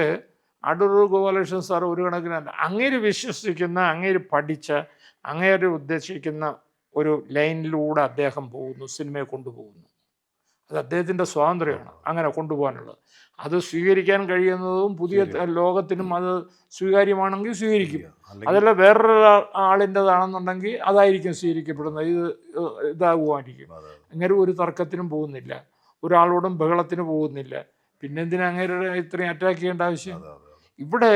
അടൂർ ഗോപാലകൃഷ്ണൻ സാർ ഒരു കണക്കിനല്ല, അങ്ങേര് വിശ്വസിക്കുന്ന, അങ്ങേര് പഠിച്ച, അങ്ങേര് ഉദ്ദേശിക്കുന്ന ഒരു ലൈനിലൂടെ അദ്ദേഹം പോകുന്നു, സിനിമയെ കൊണ്ടുപോകുന്നു. അത് അദ്ദേഹത്തിൻ്റെ സ്വാതന്ത്ര്യമാണ് അങ്ങനെ കൊണ്ടുപോകാനുള്ളത്. അത് സ്വീകരിക്കാൻ കഴിയുന്നതും പുതിയ ലോകത്തിനും അത് സ്വീകാര്യമാണെങ്കിൽ സ്വീകരിക്കും. അതല്ല വേറൊരു ആളിൻ്റെതാണെന്നുണ്ടെങ്കിൽ അതായിരിക്കും സ്വീകരിക്കപ്പെടുന്നത്. ഇതാകുമായിരിക്കും. അങ്ങനെ ഒരു തർക്കത്തിനും പോകുന്നില്ല, ഒരാളോടും ബഹളത്തിന് പോകുന്നില്ല. പിന്നെന്തിനാ അങ്ങനെ ഇത്രയും അറ്റാക്ക് ചെയ്യേണ്ട ആവശ്യം? ഇവിടെ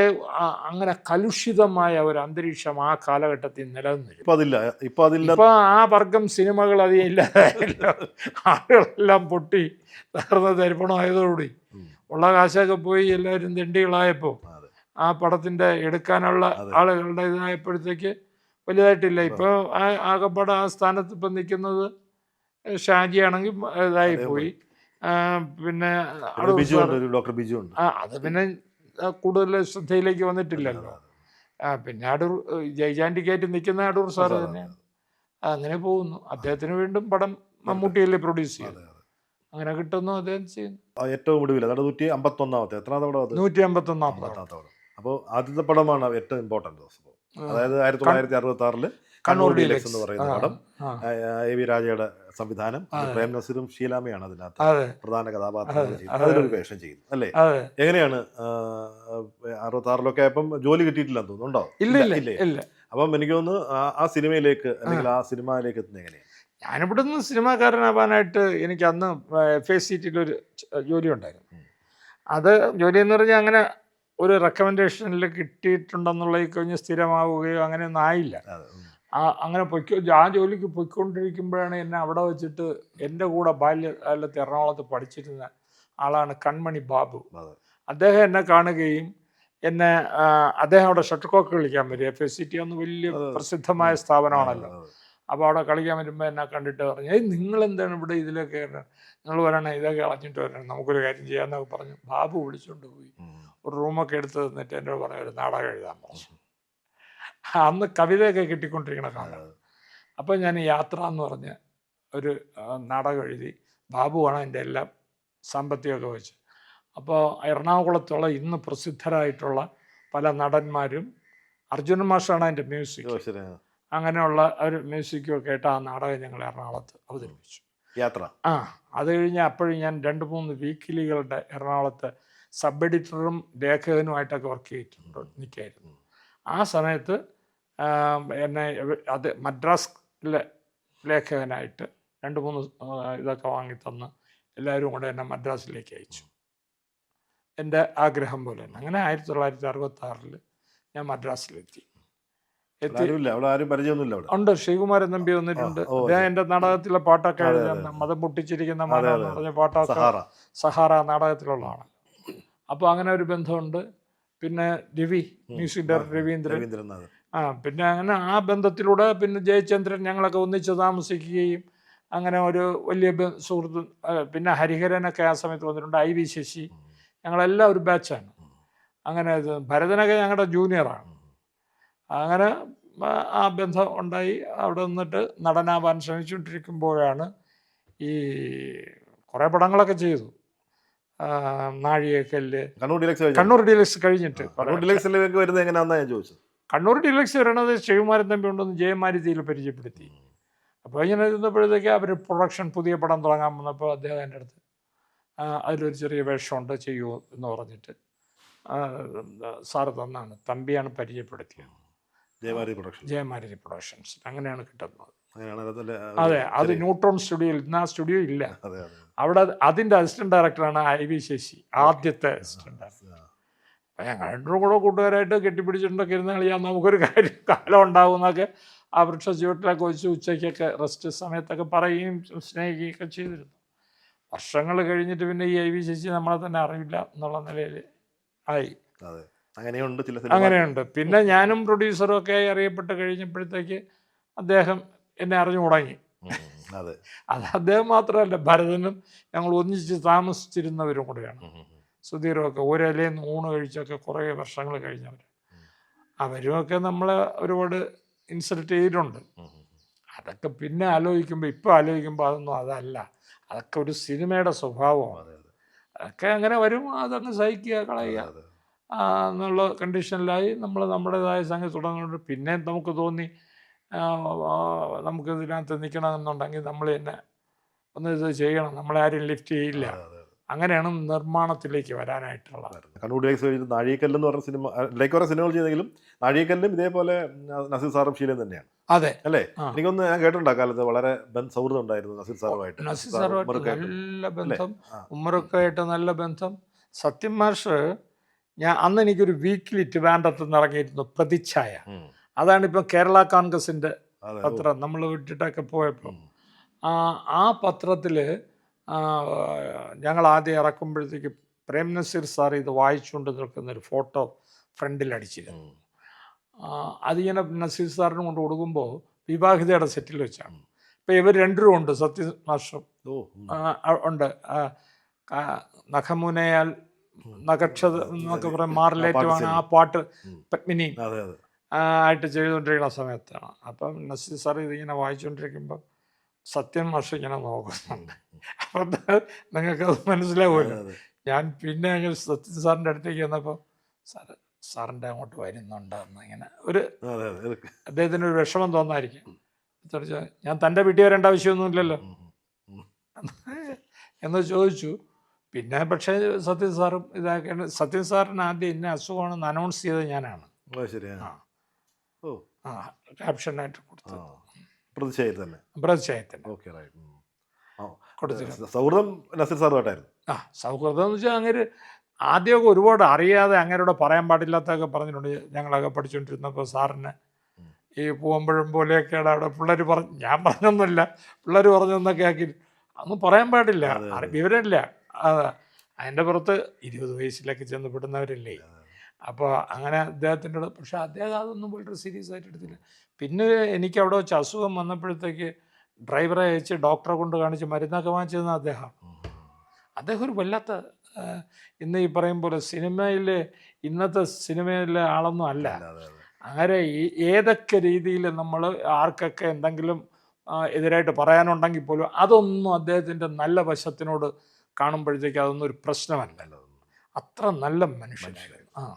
അങ്ങനെ കലുഷിതമായ ഒരു അന്തരീക്ഷം ആ കാലഘട്ടത്തിൽ നിലനിന്നില്ല. ഇപ്പൊ ആ വർഗം സിനിമകൾ അധികം ഇല്ലാതായല്ലോ. ആളുകളെല്ലാം പൊട്ടി തകർന്ന തരിപ്പണമായതോടുകൂടി ഉള്ള കാശൊക്കെ പോയി എല്ലാവരും തെണ്ടികളായപ്പോൾ ആ പടത്തിന്റെ എടുക്കാനുള്ള ആളുകളുടെ ഇതായപ്പോഴത്തേക്ക് വലുതായിട്ടില്ല. ഇപ്പോൾ ആകപ്പാട് ആ സ്ഥാനത്ത് ഇപ്പം നിൽക്കുന്നത് ഷാജിയാണെങ്കിൽ ഇതായി പോയി. പിന്നെ ഡോക്ടർ ബിജു ഉണ്ട്. അത് പിന്നെ കൂടുതൽ ശ്രദ്ധയിലേക്ക് വന്നിട്ടില്ലല്ലോ. പിന്നെ അടൂർ ജയ്ജാൻറ്റിക്കായിട്ട് നിൽക്കുന്ന അടൂർ സാറ് തന്നെയാണ്. അങ്ങനെ പോകുന്നു. അദ്ദേഹത്തിന് വീണ്ടും പടം മമ്മൂട്ടിയല്ലേ പ്രൊഡ്യൂസ് ചെയ്യുന്നത്, അങ്ങനെ കിട്ടുന്നു, അദ്ദേഹം ചെയ്യുന്നു. ഏറ്റവും ഒടുവിൽ 151ാമത്തെ എത്രാമത്തെ 151ാമത്തെ. അപ്പോൾ ആദ്യത്തെ പടമാണ് ഏറ്റവും ഇമ്പോർട്ടൻ്റ്. അതായത് 1966 കണ്ണൂർ ഡീലക്സ് എന്ന് പറയുന്ന പടം. AV രാജയുടെ സംവിധാനം, പ്രേം നസീറും ഷീലാമയാണ് അതിനകത്ത് പ്രധാന കഥാപാത്രങ്ങൾ ചെയ്യുന്നത്. അതിലൊരു വേഷം ചെയ്യുന്നു അല്ലേ? എങ്ങനെയാണ് 66 ആയപ്പം ജോലി കിട്ടിയിട്ടില്ലെന്ന് തോന്നുന്നുണ്ടോ? ഇല്ല. അപ്പം എനിക്ക് തോന്നുന്നു ആ സിനിമയിലേക്ക് അല്ലെങ്കിൽ ആ സിനിമയിലേക്ക് എത്തുന്നത് എങ്ങനെയാണ്? ഞാനിവിടുന്ന് സിനിമാക്കാരനാവാനായിട്ട് എനിക്ക് അന്ന് FACT-യിലൊരു ജോലി ഉണ്ടായിരുന്നു. അത് ജോലി എന്ന് പറഞ്ഞാൽ അങ്ങനെ ഒരു റെക്കമെൻഡേഷനിൽ കിട്ടിയിട്ടുണ്ടെന്നുള്ള കഴിഞ്ഞ് സ്ഥിരമാവുകയോ അങ്ങനെയൊന്നും ആയില്ല. അങ്ങനെ ആ ജോലിക്ക് പൊയ്ക്കൊണ്ടിരിക്കുമ്പോഴാണ് എന്നെ അവിടെ വെച്ചിട്ട് എൻ്റെ കൂടെ ബാല്യകാലത്ത് എറണാകുളത്ത് പഠിച്ചിരുന്ന ആളാണ് കൺമണി ബാബു. അദ്ദേഹം എന്നെ കാണുകയും എന്നെ അദ്ദേഹം അവിടെ ഷട്ടിൽ കോക്ക് കളിക്കാൻ വരും. FACT ഒന്ന് വലിയ പ്രസിദ്ധമായ സ്ഥാപനമാണല്ലോ. അപ്പോൾ അവിടെ കളിക്കാൻ വരുമ്പോൾ എന്നെ കണ്ടിട്ട് പറഞ്ഞു, നിങ്ങളെന്താണ് ഇവിടെ ഇതിലൊക്കെ നിങ്ങൾ വരണം, ഇതൊക്കെ കളഞ്ഞിട്ട് വരണം, നമുക്കൊരു കാര്യം ചെയ്യാമെന്നൊക്കെ പറഞ്ഞു. ബാബു വിളിച്ചുകൊണ്ട് പോയി ഒരു റൂമൊക്കെ എടുത്ത് തന്നിട്ട് എന്നോട് പറഞ്ഞു ഒരു നാടകം എഴുതാൻ പറഞ്ഞു. അന്ന് കവിതയൊക്കെ കിട്ടിക്കൊണ്ടിരിക്കണ കാലം. അപ്പോൾ ഞാൻ യാത്ര എന്ന് പറഞ്ഞ് ഒരു നാടകം എഴുതി. ബാബുവാണ് എൻ്റെ എല്ലാം സാമ്പത്തികമൊക്കെ വെച്ച്. അപ്പോൾ എറണാകുളത്തുള്ള ഇന്ന് പ്രസിദ്ധരായിട്ടുള്ള പല നടന്മാരും, അർജുനൻ മാഷാണ് അതിൻ്റെ മ്യൂസിക്, അങ്ങനെയുള്ള ഒരു മ്യൂസിക്കും ഒക്കെ ആയിട്ട് ആ നാടകം ഞങ്ങൾ എറണാകുളത്ത് അവതരിപ്പിച്ചു. യാത്ര. അത് കഴിഞ്ഞ് അപ്പോഴും ഞാൻ 2-3 വീക്കിലികളുടെ എറണാകുളത്ത് സബ് എഡിറ്ററും ലേഖകനുമായിട്ടൊക്കെ വർക്ക് ചെയ്തിട്ടുണ്ട്, നിൽക്കായിരുന്നു. ആ സമയത്ത് എന്നെ അത് മദ്രാസിലെ ലേഖകനായിട്ട് 2-3 ഇതൊക്കെ വാങ്ങിത്തന്ന് എല്ലാവരും കൂടെ എന്നെ മദ്രാസിലേക്ക് അയച്ചു, എൻ്റെ ആഗ്രഹം പോലെ തന്നെ. അങ്ങനെ 1966 ഞാൻ മദ്രാസിലെത്തി. ഉണ്ട്, ശ്രീകുമാരൻ തമ്പി വന്നിട്ടുണ്ട്. അദ്ദേഹം എൻ്റെ നാടകത്തിലെ പാട്ടൊക്കെ എഴുതുന്ന മതം പൊട്ടിച്ചിരിക്കുന്ന മാനം എന്ന് പറഞ്ഞ പാട്ടൊക്കെ സഹാറ നാടകത്തിലുള്ളതാണ്. അപ്പോൾ അങ്ങനെ ഒരു ബന്ധമുണ്ട്. പിന്നെ രവി, മ്യൂസിക് ഡയറക്ടർ രവീന്ദ്രൻ. പിന്നെ അങ്ങനെ ആ ബന്ധത്തിലൂടെ പിന്നെ ജയചന്ദ്രൻ ഞങ്ങളൊക്കെ ഒന്നിച്ച് താമസിക്കുകയും അങ്ങനെ ഒരു വലിയ സുഹൃത്ത്. പിന്നെ ഹരിഹരനൊക്കെ ആ സമയത്ത് വന്നിട്ടുണ്ട്, IV ശശി, ഞങ്ങളെല്ലാം ഒരു ബാച്ചാണ്. അങ്ങനെ ഭരതനൊക്കെ ഞങ്ങളുടെ ജൂനിയറാണ്. അങ്ങനെ ആ ബന്ധം ഉണ്ടായി. അവിടെ നിന്നിട്ട് നടനാവാൻ ശ്രമിച്ചുകൊണ്ടിരിക്കുമ്പോഴാണ് ഈ കുറേ പടങ്ങളൊക്കെ ചെയ്തു. നാഴികക്കല്ല്, കണ്ണൂർ ഡീലക്സ് കഴിഞ്ഞിട്ട്. കണ്ണൂർ ഡീലക്സ് വരണത് ശ്രീകുമാരൻ തമ്പി ഉണ്ടെന്ന് ജയമാരുതിയിൽ പരിചയപ്പെടുത്തി. അപ്പോൾ ഇങ്ങനെ ഇരുന്നപ്പോഴത്തേക്ക് അവർ പ്രൊഡക്ഷൻ പുതിയ പടം തുടങ്ങാൻ വന്നപ്പോൾ അദ്ദേഹം എൻ്റെ അടുത്ത് അതിലൊരു ചെറിയ വേഷമുണ്ട്, ചെയ്യുമോ എന്ന് പറഞ്ഞിട്ട് സാറ് തന്നാണ്. തമ്പിയാണ് പരിചയപ്പെടുത്തിയത്, ജയമാരുതി പ്രൊഡക്ഷൻസ്. അങ്ങനെയാണ് കിട്ടുന്നത്. അതെ, അത് ന്യൂട്രോൺ സ്റ്റുഡിയോയിൽ. ഇന്ന് ആ സ്റ്റുഡിയോ ഇല്ല. അവിടെ അതിൻ്റെ അസിസ്റ്റന്റ് ഡയറക്ടറാണ് IV ശശി, ആദ്യത്തെ അസിസ്റ്റന്റ് ഡയറക്ടർ. അപ്പം ഞങ്ങൾ രണ്ടും കൂടെ കൂട്ടുകാരായിട്ട് കെട്ടിപ്പിടിച്ചിട്ടുണ്ടൊക്കെ ഇരുന്ന് കളിയാൽ നമുക്കൊരു കാലം ഉണ്ടാകുമെന്നൊക്കെ ആ വൃക്ഷ ചുവട്ടിലൊക്കെ വെച്ച് ഉച്ചയ്ക്കൊക്കെ റെസ്റ്റ് സമയത്തൊക്കെ പറയുകയും സ്നേഹിക്കുകയൊക്കെ ചെയ്തിരുന്നു. വർഷങ്ങൾ കഴിഞ്ഞിട്ട് പിന്നെ ഈ IV ശശി നമ്മളെ തന്നെ അറിയില്ല എന്നുള്ള നിലയിൽ ആയി. അങ്ങനെയുണ്ട്. പിന്നെ ഞാനും പ്രൊഡ്യൂസറും ഒക്കെ ആയി അറിയപ്പെട്ട് കഴിഞ്ഞപ്പോഴത്തേക്ക് അദ്ദേഹം എന്നെ അറിഞ്ഞു തുടങ്ങി. അത് അദ്ദേഹം മാത്രമല്ല, ഭരതനും ഞങ്ങൾ ഒന്നിച്ച് താമസിച്ചിരുന്നവരും കൂടെയാണ്. സുധീറുമൊക്കെ ഒരലയിൽ നിന്ന് ഊണ് കഴിച്ചൊക്കെ കുറേ വർഷങ്ങൾ കഴിഞ്ഞവർ. അവരുമൊക്കെ നമ്മളെ ഒരുപാട് ഇൻസൾട്ട് ചെയ്തിട്ടുണ്ട്. അതൊക്കെ പിന്നെ ആലോചിക്കുമ്പോൾ, ഇപ്പോൾ ആലോചിക്കുമ്പോൾ അതൊന്നും അതല്ല, അതൊക്കെ ഒരു സിനിമയുടെ സ്വഭാവമാണ്. അതൊക്കെ അങ്ങനെ വരും, അതങ്ങ് സഹിക്കുക, കളയുക എന്നുള്ള കണ്ടീഷനിലായി നമ്മൾ നമ്മുടേതായ സംഗതി തുടങ്ങുന്നുണ്ട്. പിന്നെ നമുക്ക് തോന്നി നമുക്കിതിനകത്ത് നിൽക്കണമെന്നുണ്ടെങ്കിൽ നമ്മൾ തന്നെ ഒന്ന് ഇത് ചെയ്യണം, നമ്മളാരും ലിഫ്റ്റ് ചെയ്യില്ല. അങ്ങനെയാണ് നിർമ്മാണത്തിലേക്ക് വരാനായിട്ടുള്ള. കണ്ണൂർ ഡീലക്സ് കഴിഞ്ഞിട്ട് നാഴികക്കല്ലെന്ന് പറഞ്ഞ സിനിമ, കുറേ സിനിമകൾ ചെയ്തെങ്കിലും നാഴികക്കല്ലും ഇതേപോലെ നസീർ സാറും ശീലം തന്നെയാണ്. അതെ അല്ലേ? എനിക്കൊന്ന് ഞാൻ കേട്ടിട്ടുണ്ട് ആ കാലത്ത് വളരെ സൗഹൃദം ഉണ്ടായിരുന്നു നസീർ സാറുമായിട്ട്. നസീർ സാറുമായിട്ട് നല്ല ബന്ധം, ഉമ്മറൊക്കെ ആയിട്ട് നല്ല ബന്ധം. സത്യം മാഷ്, അന്ന് എനിക്കൊരു വീക്കിലി ട്രിവാൻഡ്രത്ത് നിന്ന് ഇറങ്ങിയിരുന്നു, പ്രതിച്ഛായ. അതാണ് ഇപ്പം കേരള കോൺഗ്രസിൻ്റെ പത്രം. നമ്മൾ വിട്ടിട്ടൊക്കെ പോയപ്പോൾ ആ പത്രത്തിൽ ഞങ്ങൾ ആദ്യം ഇറക്കുമ്പോഴത്തേക്ക് പ്രേം നസീർ സാർ ഇത് വായിച്ചുകൊണ്ട് നിൽക്കുന്നൊരു ഫോട്ടോ ഫ്രണ്ടിൽ അടിച്ചിരുന്നു. അതിങ്ങനെ നസീർ സാറിന് കൊണ്ട് കൊടുക്കുമ്പോൾ വിവാഹിതയുടെ സെറ്റിൽ വെച്ചാണ്. ഇപ്പം ഇവർ രണ്ടും ഉണ്ട്, സത്യ മാഷും ഉണ്ട്. നഖമുനയാൽ നഖക്ഷത എന്നൊക്കെ പറയാം, മാറിലേറ്റുമാണ് ആ പാട്ട് പത്മിനി ആയിട്ട് ചെയ്തുകൊണ്ടിരിക്കുന്ന സമയത്താണ്. അപ്പം നസീർ സാർ ഇതിങ്ങനെ വായിച്ചുകൊണ്ടിരിക്കുമ്പോൾ സത്യൻ മാഷ് ഇങ്ങനെ നോക്കുന്നുണ്ട്. അപ്പം നിങ്ങൾക്കത് മനസ്സിലാവുമല്ലോ. ഞാൻ പിന്നെ സത്യൻ സാറിൻ്റെ അടുത്തേക്ക് വന്നപ്പോൾ സാറിൻ്റെ അങ്ങോട്ട് വരുന്നുണ്ടെന്ന് ഇങ്ങനെ ഒരു അദ്ദേഹത്തിന് ഒരു വിഷമം തോന്നായിരിക്കും. ഞാൻ തൻ്റെ വീട്ടിൽ വരേണ്ട ആവശ്യമൊന്നുമില്ലല്ലോ എന്ന് ചോദിച്ചു. പിന്നെ പക്ഷേ സത്യൻ സാറും ഇതാക്കിയാണ്. സത്യൻ സാറിന് ആദ്യം ഇന്ന അസുഖമാണെന്ന് അനൗൺസ് ചെയ്തത് ഞാനാണ്. ക്യാപ്ഷനായിട്ട് കൊടുത്തത്. പ്രതിഷേധത്തിന് ഓക്കെ, റൈറ്റ്. കൊടുത്തിരുന്നു. സൗഹൃദം നസീർ സാറുമായിട്ടായിരുന്നു. സൗഹൃദം എന്ന് വെച്ചാൽ അങ്ങനെ ആദ്യമൊക്കെ ഒരുപാട് അറിയാതെ അങ്ങനോട് പറയാൻ പാടില്ലാത്തൊക്കെ പറഞ്ഞിട്ടുണ്ട്. ഞങ്ങളൊക്കെ പഠിച്ചുകൊണ്ടിരുന്നപ്പോൾ സാറിന് ഈ പൂവമ്പഴം പോലെയൊക്കെയാണ് അവിടെ പിള്ളേർ പറഞ്ഞു, ഞാൻ പറഞ്ഞൊന്നുമില്ല, പിള്ളേർ പറഞ്ഞൊന്നൊക്കെ ആക്കി. അതൊന്നും പറയാൻ പാടില്ല, വിവരമില്ല. അതിൻ്റെ പുറത്ത് 20 വയസ്സിലൊക്കെ ചെന്ന് പെടുന്നവരല്ലേ. അപ്പോൾ അങ്ങനെ അദ്ദേഹത്തിൻ്റെ, പക്ഷേ അദ്ദേഹം അതൊന്നും വളരെ സീരിയസ് ആയിട്ട് എടുത്തില്ല. പിന്നെ എനിക്ക് അവിടെ വെച്ച് അസുഖം വന്നപ്പോഴത്തേക്ക് ഡ്രൈവറെ അയച്ച് ഡോക്ടറെ കൊണ്ട് കാണിച്ച് മരുന്നൊക്കെ വാങ്ങിച്ചതെന്ന് അദ്ദേഹം ഒരു വല്ലാത്ത, ഇന്ന് ഈ പറയും പോലെ ഇന്നത്തെ സിനിമയിലെ ആളൊന്നും അല്ല. അങ്ങനെ ഏതൊക്കെ രീതിയിൽ നമ്മൾ ആർക്കൊക്കെ എന്തെങ്കിലും എതിരായിട്ട് പറയാനുണ്ടെങ്കിൽ പോലും അതൊന്നും അദ്ദേഹത്തിൻ്റെ നല്ല വശത്തിനോട് കാണുമ്പോഴത്തേക്ക് അതൊന്നും ഒരു പ്രശ്നമല്ല. അത്ര നല്ല മനുഷ്യനായിരുന്നു.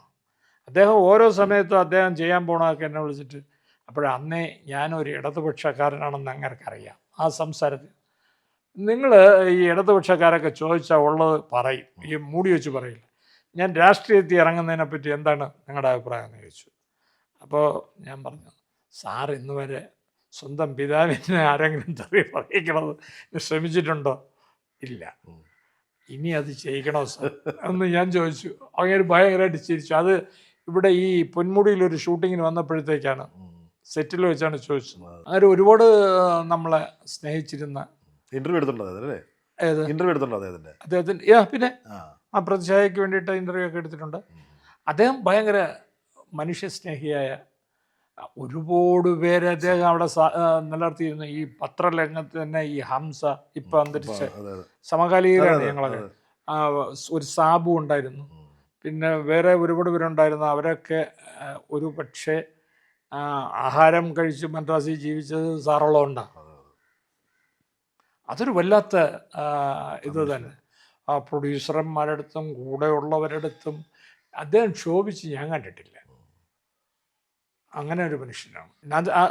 അദ്ദേഹം ഓരോ സമയത്തും അദ്ദേഹം ചെയ്യാൻ പോണതൊക്കെ എന്നെ വിളിച്ചിട്ട്, അന്നേ ഞാനൊരു ഇടതുപക്ഷക്കാരനാണെന്ന് അങ്ങനെക്കറിയാം. ആ സംസാരത്തിൽ നിങ്ങൾ ഈ ഇടതുപക്ഷക്കാരൊക്കെ ചോദിച്ചാൽ ഉള്ളത് പറയും, ഈ മൂടി വെച്ച് പറയില്ല. ഞാൻ രാഷ്ട്രീയത്തിൽ ഇറങ്ങുന്നതിനെ പറ്റി എന്താണ് നിങ്ങളുടെ അഭിപ്രായം എന്ന് ചോദിച്ചു. അപ്പോൾ ഞാൻ പറഞ്ഞു, സാർ ഇന്ന് വരെ സ്വന്തം പിതാവിനെ ആരെങ്കിലും തെറി പറയിക്കണത് ശ്രമിച്ചിട്ടുണ്ടോ? ഇല്ല. ഇനി അത് ചെയ്യിക്കണോ സാർ എന്ന് ഞാൻ ചോദിച്ചു. അങ്ങനെ ഭയങ്കരമായിട്ട് ചിരിച്ചു. അത് ഇവിടെ ഈ പൊന്മുടിയിലൊരു ഷൂട്ടിങ്ങിന് വന്നപ്പോഴത്തേക്കാണ്, സെറ്റിൽ വെച്ചാണ് ചോദിച്ചത്. അങ്ങനെ ഒരുപാട് നമ്മളെ സ്നേഹിച്ചിരുന്ന ഇന്റർവ്യൂ എടുത്തിട്ടുണ്ടോ? അദ്ദേഹത്തിൻ്റെ പിന്നെ ആ പ്രതിച്ഛായയ്ക്ക് വേണ്ടിയിട്ട് ഇൻ്റർവ്യൂ ഒക്കെ എടുത്തിട്ടുണ്ട്. അദ്ദേഹം ഭയങ്കര മനുഷ്യസ്നേഹിയായ ഒരുപാട് പേര് അദ്ദേഹം അവിടെ നിലനിർത്തിയിരുന്നു. ഈ പത്രരംഗത്ത് തന്നെ ഈ ഹംസ, ഇപ്പം അന്തരിച്ച സമകാലികരാണ് ഞങ്ങളൊക്കെ. ഒരു സാബു ഉണ്ടായിരുന്നു, പിന്നെ വേറെ ഒരുപാട് പേരുണ്ടായിരുന്നു. അവരൊക്കെ ഒരു പക്ഷേ ആഹാരം കഴിച്ച് മദ്രാസിൽ ജീവിച്ചത് സാറുള്ളതുകൊണ്ടാണ്. അതൊരു വല്ലാത്ത ഇത് തന്നെ. ആ പ്രൊഡ്യൂസർമാരുടെ അടുത്തും കൂടെയുള്ളവരുടെ അദ്ദേഹം ക്ഷോഭിച്ച് ഞാൻ കണ്ടിട്ടില്ല. അങ്ങനെ ഒരു മനുഷ്യനാണ്.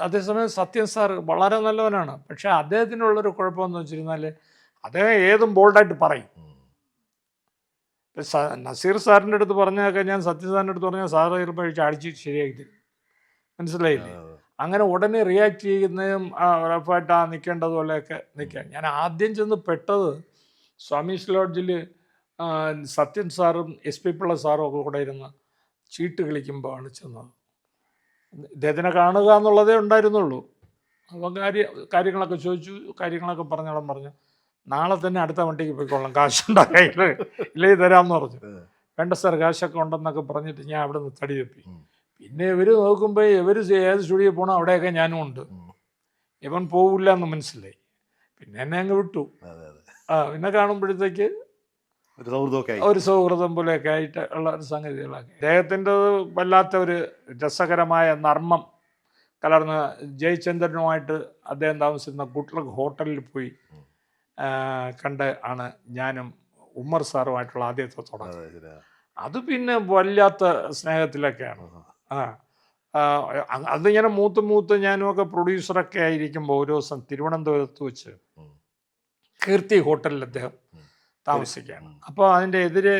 അതേസമയം സത്യൻ സാർ വളരെ നല്ലവനാണ്. പക്ഷേ അദ്ദേഹത്തിനുള്ളൊരു കുഴപ്പമെന്ന് വെച്ചിരുന്നാൽ അദ്ദേഹം ഏതും ബോൾഡായിട്ട് പറയും. നസീർ സാറിൻ്റെ അടുത്ത് പറഞ്ഞതൊക്കെ ഞാൻ സത്യൻ സാറിൻ്റെ അടുത്ത് പറഞ്ഞാൽ സാറ് ചിലപ്പോൾ അടിച്ച് ശരിയാക്കി തരും. മനസ്സിലായില്ലേ? അങ്ങനെ ഉടനെ റിയാക്ട് ചെയ്യുന്നതും ഉറപ്പായിട്ട് നിൽക്കേണ്ടതുപോലെയൊക്കെ നിൽക്കുക. ഞാൻ ആദ്യം ചെന്ന് പെട്ടത് സ്വാമീസ് ലോഡ്ജിൽ സത്യൻ സാറും SP പിള്ള സാറും ഒക്കെ കൂടെ ഇരുന്ന് ചീട്ട് കളിക്കുമ്പോഴാണ് ചെന്നത്. ഇദ്ദേഹത്തിനെ കാണുക എന്നുള്ളതേ ഉണ്ടായിരുന്നുള്ളൂ. അപ്പം കാര്യങ്ങളൊക്കെ ചോദിച്ചു, കാര്യങ്ങളൊക്കെ പറഞ്ഞു. നാളെ തന്നെ അടുത്ത വണ്ടിക്ക് പോയിക്കൊള്ളാം, കാശുണ്ടാക്കില്ല, ഇല്ലേ തരാമെന്ന് പറഞ്ഞു. വേണ്ട സാർ, കാശൊക്കെ ഉണ്ടെന്നൊക്കെ പറഞ്ഞിട്ട് ഞാൻ അവിടെ നിന്ന് തടി തപ്പി. പിന്നെ ഇവർ നോക്കുമ്പോൾ ഇവർ ഏത് സ്റ്റുഡിയോ പോകണം അവിടെയൊക്കെ ഞാനും ഉണ്ട്. ഇവൻ പോവില്ല എന്ന് മനസ്സിലായി. പിന്നെ എന്നെ അങ്ങ് വിട്ടു. പിന്നെ കാണുമ്പോഴത്തേക്ക് ഒരു സൗഹൃദം പോലെയൊക്കെ ആയിട്ട് ഉള്ള ഒരു സംഗതികളൊക്കെ. അദ്ദേഹത്തിൻ്റെ വല്ലാത്ത ഒരു രസകരമായ നർമ്മം കലർന്ന ജയചന്ദ്രനുമായിട്ട് അദ്ദേഹം താമസിക്കുന്ന ഗുഡ് ലക്ക് ഹോട്ടലിൽ പോയി കണ്ട് ആണ് ഞാനും ഉമ്മർ സാറുമായിട്ടുള്ള ആദ്യത്തെ തുടക്കം. അത് പിന്നെ വല്ലാത്ത സ്നേഹത്തിലൊക്കെയാണ്. അതിങ്ങനെ മൂത്ത് ഞാനുമൊക്കെ പ്രൊഡ്യൂസറൊക്കെ ആയിരിക്കുമ്പോൾ ഒരു ദിവസം തിരുവനന്തപുരത്ത് വെച്ച് കീർത്തി ഹോട്ടലിൽ അദ്ദേഹം താമസിക്കുകയാണ്. അപ്പോൾ അതിൻ്റെ എതിരെ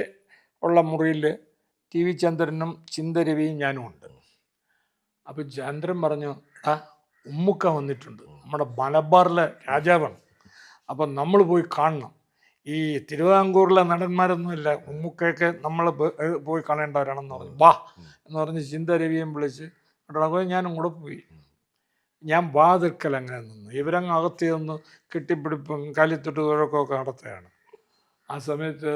ഉള്ള മുറിയിൽ TV ചന്ദ്രനും ചിന്തരവിയും ഞാനും ഉണ്ട്. അപ്പോൾ ചന്ദ്രൻ പറഞ്ഞു, ഉമ്മുക്ക വന്നിട്ടുണ്ട്, നമ്മുടെ മലബാറിലെ രാജാവാണ്, അപ്പം നമ്മൾ പോയി കാണണം. ഈ തിരുവിതാംകൂറിലെ നടന്മാരൊന്നുമില്ല, ഉമ്മുക്കയൊക്കെ നമ്മൾ പോയി കാണേണ്ടവരാണെന്ന് പറഞ്ഞു. വാ എന്ന് പറഞ്ഞ് ചിന്തരവിയും വിളിച്ച് ഞാനും കൂടെ പോയി. ഞാൻ വാതിൽക്കൽ അങ്ങനെ നിന്നു. ഇവരങ്ങ് അകത്ത് നിന്ന് കെട്ടിപ്പിടിപ്പും കാലിത്തൊട്ട് തുഴക്കമൊക്കെ നടത്തുകയാണ്. ആ സമയത്ത്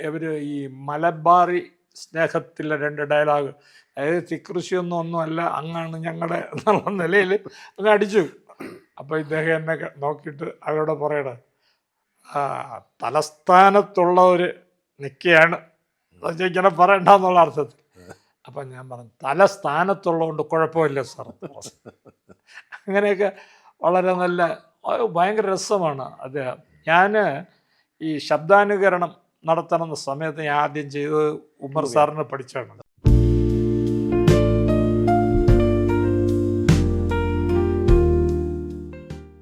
ഇവർ ഈ മലബാറി സ്നേഹത്തിലെ 2 ഡയലോഗ്, അതായത് തിക്കൃഷിയൊന്നും അല്ല, അങ്ങാണ് ഞങ്ങളുടെ എന്നുള്ള നിലയിൽ അങ്ങ് അടിച്ചു. അപ്പോൾ ഇദ്ദേഹം എന്നെ നോക്കിയിട്ട് അവരോട് പറയണേ, തലസ്ഥാനത്തുള്ളവർ നിൽക്കുകയാണ്, ഇങ്ങനെ പറയണ്ടെന്നുള്ള അർത്ഥത്തിൽ. അപ്പം ഞാൻ പറഞ്ഞു, തലസ്ഥാനത്തുള്ളതുകൊണ്ട് കുഴപ്പമില്ല സാർ. അങ്ങനെയൊക്കെ വളരെ നല്ല ഭയങ്കര രസമാണ് അദ്ദേഹം. ഞാൻ ഈ ശബ്ദാനുകരണം നടത്തണമെന്ന സമയത്ത് ഞാൻ ആദ്യം ചെയ്തത് ഉമ്മർ സാറിനെ പഠിച്ചാണ്.